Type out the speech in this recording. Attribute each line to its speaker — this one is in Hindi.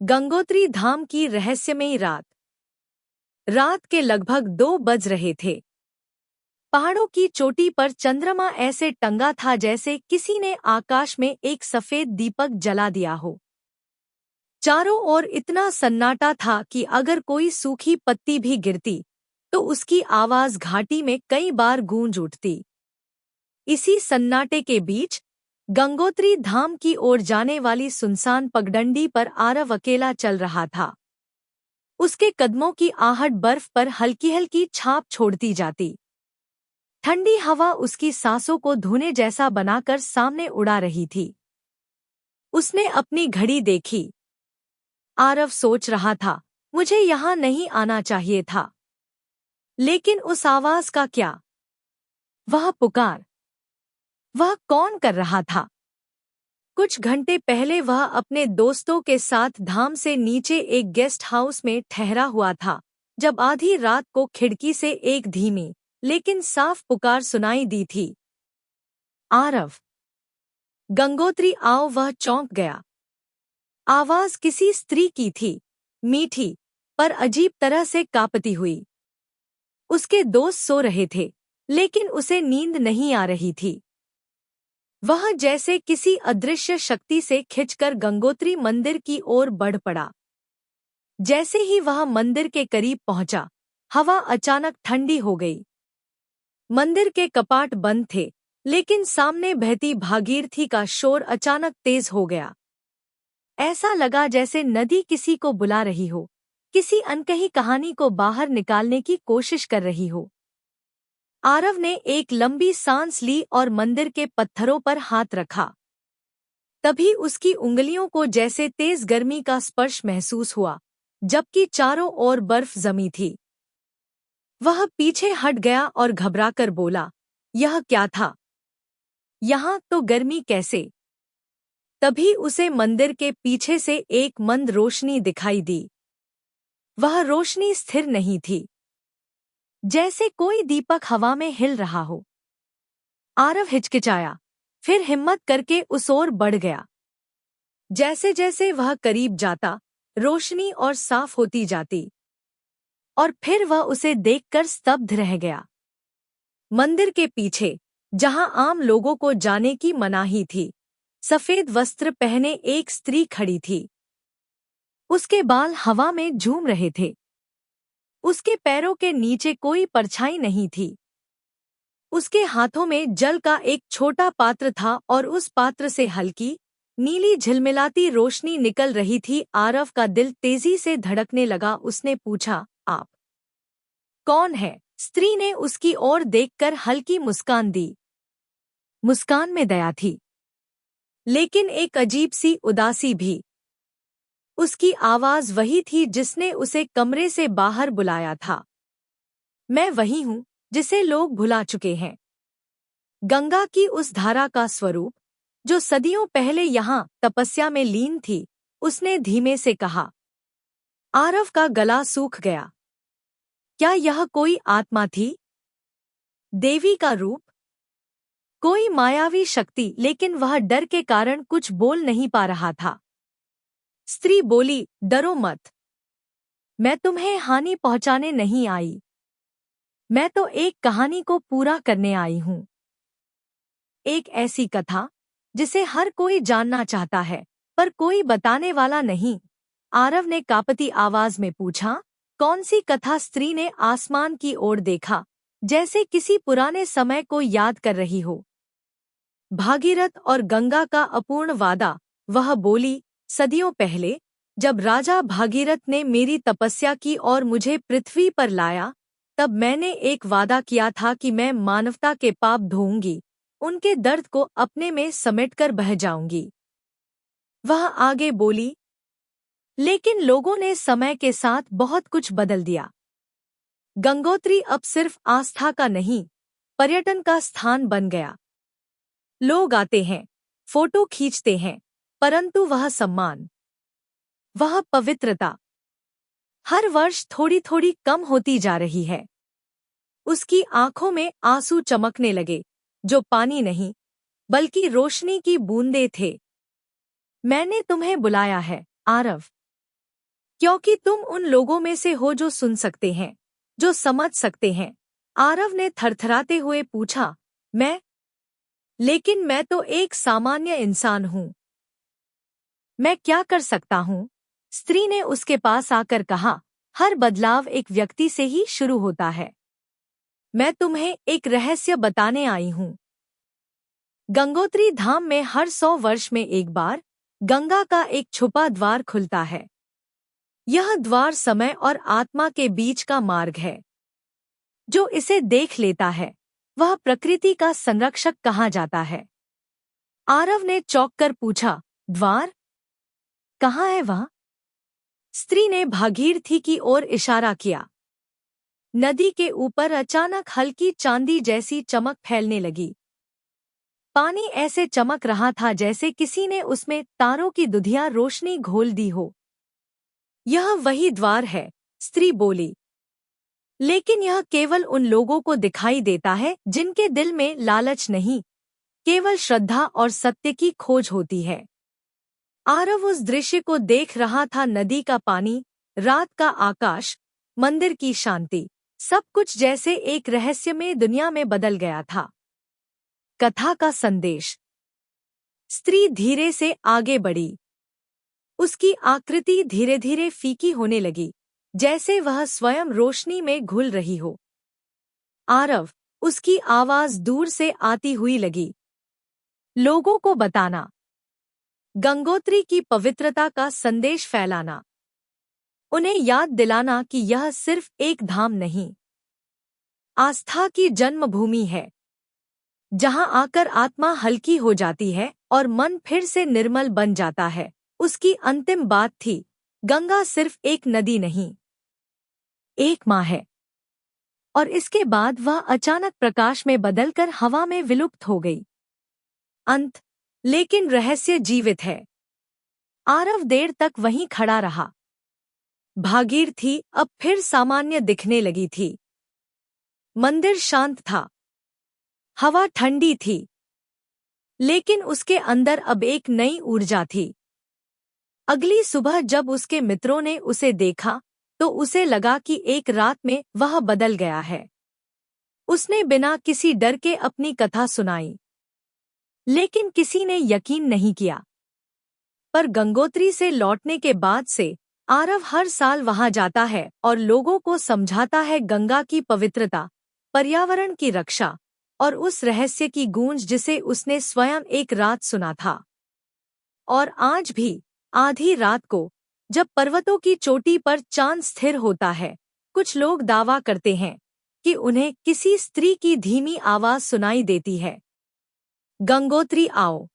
Speaker 1: गंगोत्री धाम की रहस्यमयी रात। रात के लगभग 2 बज रहे थे। पहाड़ों की चोटी पर चंद्रमा ऐसे टंगा था जैसे किसी ने आकाश में एक सफेद दीपक जला दिया हो। चारों ओर इतना सन्नाटा था कि अगर कोई सूखी पत्ती भी गिरती तो उसकी आवाज घाटी में कई बार गूंज उठती। इसी सन्नाटे के बीच गंगोत्री धाम की ओर जाने वाली सुनसान पगडंडी पर आरव अकेला चल रहा था। उसके कदमों की आहट बर्फ पर हल्की हल्की छाप छोड़ती जाती। ठंडी हवा उसकी सांसों को धुने जैसा बनाकर सामने उड़ा रही थी। उसने अपनी घड़ी देखी। आरव सोच रहा था, मुझे यहाँ नहीं आना चाहिए था। लेकिन उस आवाज का क्या? वह पुकार, वह कौन कर रहा था? कुछ घंटे पहले वह अपने दोस्तों के साथ धाम से नीचे एक गेस्ट हाउस में ठहरा हुआ था, जब आधी रात को खिड़की से एक धीमी लेकिन साफ पुकार सुनाई दी थी। आरव! गंगोत्री आओ! वह चौंक गया। आवाज किसी स्त्री की थी, मीठी पर अजीब तरह से कांपती हुई। उसके दोस्त सो रहे थे, लेकिन उसे नींद नहीं आ रही थी। वह जैसे किसी अदृश्य शक्ति से खिंचकर गंगोत्री मंदिर की ओर बढ़ पड़ा। जैसे ही वह मंदिर के करीब पहुंचा, हवा अचानक ठंडी हो गई। मंदिर के कपाट बंद थे, लेकिन सामने बहती भागीरथी का शोर अचानक तेज हो गया। ऐसा लगा जैसे नदी किसी को बुला रही हो, किसी अनकही कहानी को बाहर निकालने की कोशिश कर रही हो। आरव ने एक लंबी सांस ली और मंदिर के पत्थरों पर हाथ रखा। तभी उसकी उंगलियों को जैसे तेज गर्मी का स्पर्श महसूस हुआ, जबकि चारों ओर बर्फ जमी थी। वह पीछे हट गया और घबराकर बोला, यह क्या था? यहाँ तो गर्मी कैसे? तभी उसे मंदिर के पीछे से एक मंद रोशनी दिखाई दी। वह रोशनी स्थिर नहीं थी, जैसे कोई दीपक हवा में हिल रहा हो। आरव हिचकिचाया, फिर हिम्मत करके उस ओर बढ़ गया। जैसे जैसे वह करीब जाता, रोशनी और साफ होती जाती, और फिर वह उसे देखकर स्तब्ध रह गया। मंदिर के पीछे, जहां आम लोगों को जाने की मनाही थी, सफेद वस्त्र पहने एक स्त्री खड़ी थी। उसके बाल हवा में झूम रहे थे। उसके पैरों के नीचे कोई परछाई नहीं थी। उसके हाथों में जल का एक छोटा पात्र था और उस पात्र से हल्की, नीली झिलमिलाती रोशनी निकल रही थी। आरव का दिल तेजी से धड़कने लगा। उसने पूछा, आप कौन है? स्त्री ने उसकी ओर देखकर हल्की मुस्कान दी। मुस्कान में दया थी, लेकिन एक अजीब सी उदासी भी। उसकी आवाज वही थी जिसने उसे कमरे से बाहर बुलाया था। मैं वही हूँ जिसे लोग भुला चुके हैं। गंगा की उस धारा का स्वरूप, जो सदियों पहले यहाँ तपस्या में लीन थी, उसने धीमे से कहा। आरव का गला सूख गया। क्या यह कोई आत्मा थी? देवी का रूप? कोई मायावी शक्ति? लेकिन वह डर के कारण कुछ बोल नहीं पा रहा था। स्त्री बोली, डरो मत। मैं तुम्हें हानि पहुंचाने नहीं आई। मैं तो एक कहानी को पूरा करने आई हूँ। एक ऐसी कथा जिसे हर कोई जानना चाहता है, पर कोई बताने वाला नहीं। आरव ने कांपती आवाज में पूछा, कौन सी कथा? स्त्री ने आसमान की ओर देखा, जैसे किसी पुराने समय को याद कर रही हो। भागीरथ और गंगा का अपूर्ण वादा। वह बोली, सदियों पहले, जब राजा भागीरथ ने मेरी तपस्या की और मुझे पृथ्वी पर लाया, तब मैंने एक वादा किया था कि मैं मानवता के पाप धोऊंगी, उनके दर्द को अपने में समेटकर बह जाऊंगी। वह आगे बोली, लेकिन लोगों ने समय के साथ बहुत कुछ बदल दिया। गंगोत्री अब सिर्फ आस्था का नहीं, पर्यटन का स्थान बन गया। लोग आते हैं, फोटो खींचते हैं, परंतु वह सम्मान, वह पवित्रता हर वर्ष थोड़ी थोड़ी कम होती जा रही है। उसकी आंखों में आंसू चमकने लगे, जो पानी नहीं, बल्कि रोशनी की बूंदें थे। मैंने तुम्हें बुलाया है, आरव। क्योंकि तुम उन लोगों में से हो जो सुन सकते हैं, जो समझ सकते हैं। आरव ने थरथराते हुए पूछा, मैं? लेकिन मैं तो एक सामान्य इंसान हूँ। मैं क्या कर सकता हूँ? स्त्री ने उसके पास आकर कहा, हर बदलाव एक व्यक्ति से ही शुरू होता है। मैं तुम्हें एक रहस्य बताने आई हूँ। गंगोत्री धाम में हर 100 वर्ष में एक बार गंगा का एक छुपा द्वार खुलता है। यह द्वार समय और आत्मा के बीच का मार्ग है। जो इसे देख लेता है वह प्रकृति का संरक्षक कहा जाता है। आरव ने चौंक कर पूछा, द्वार? कहाँ है वह? स्त्री ने भागीरथी की ओर इशारा किया। नदी के ऊपर अचानक हल्की चांदी जैसी चमक फैलने लगी। पानी ऐसे चमक रहा था जैसे किसी ने उसमें तारों की दुधिया रोशनी घोल दी हो। यह वही द्वार है, स्त्री बोली। लेकिन यह केवल उन लोगों को दिखाई देता है जिनके दिल में लालच नहीं, केवल श्रद्धा और सत्य की खोज होती है। आरव उस दृश्य को देख रहा था, नदी का पानी, रात का आकाश, मंदिर की शांति, सब कुछ जैसे एक रहस्यमय दुनिया में बदल गया था। कथा का संदेश। स्त्री धीरे से आगे बढ़ी। उसकी आकृति धीरे धीरे फीकी होने लगी, जैसे वह स्वयं रोशनी में घुल रही हो। आरव, उसकी आवाज दूर से आती हुई लगी। लोगों को बताना, गंगोत्री की पवित्रता का संदेश फैलाना, उन्हें याद दिलाना कि यह सिर्फ एक धाम नहीं, आस्था की जन्मभूमि है, जहां आकर आत्मा हल्की हो जाती है और मन फिर से निर्मल बन जाता है। उसकी अंतिम बात थी, गंगा सिर्फ एक नदी नहीं, एक माँ है। और इसके बाद वह अचानक प्रकाश में बदलकर हवा में विलुप्त हो गई। अंत, लेकिन रहस्य जीवित है। आरव देर तक वहीं खड़ा रहा। भागीरथी अब फिर सामान्य दिखने लगी थी। मंदिर शांत था, हवा ठंडी थी, लेकिन उसके अंदर अब एक नई ऊर्जा थी। अगली सुबह जब उसके मित्रों ने उसे देखा तो उसे लगा कि एक रात में वह बदल गया है। उसने बिना किसी डर के अपनी कथा सुनाई, लेकिन किसी ने यकीन नहीं किया। पर गंगोत्री से लौटने के बाद से आरव हर साल वहां जाता है और लोगों को समझाता है गंगा की पवित्रता, पर्यावरण की रक्षा और उस रहस्य की गूंज जिसे उसने स्वयं एक रात सुना था। और आज भी आधी रात को, जब पर्वतों की चोटी पर चांद स्थिर होता है, कुछ लोग दावा करते हैं कि उन्हें किसी स्त्री की धीमी आवाज सुनाई देती है, गंगोत्री आओ।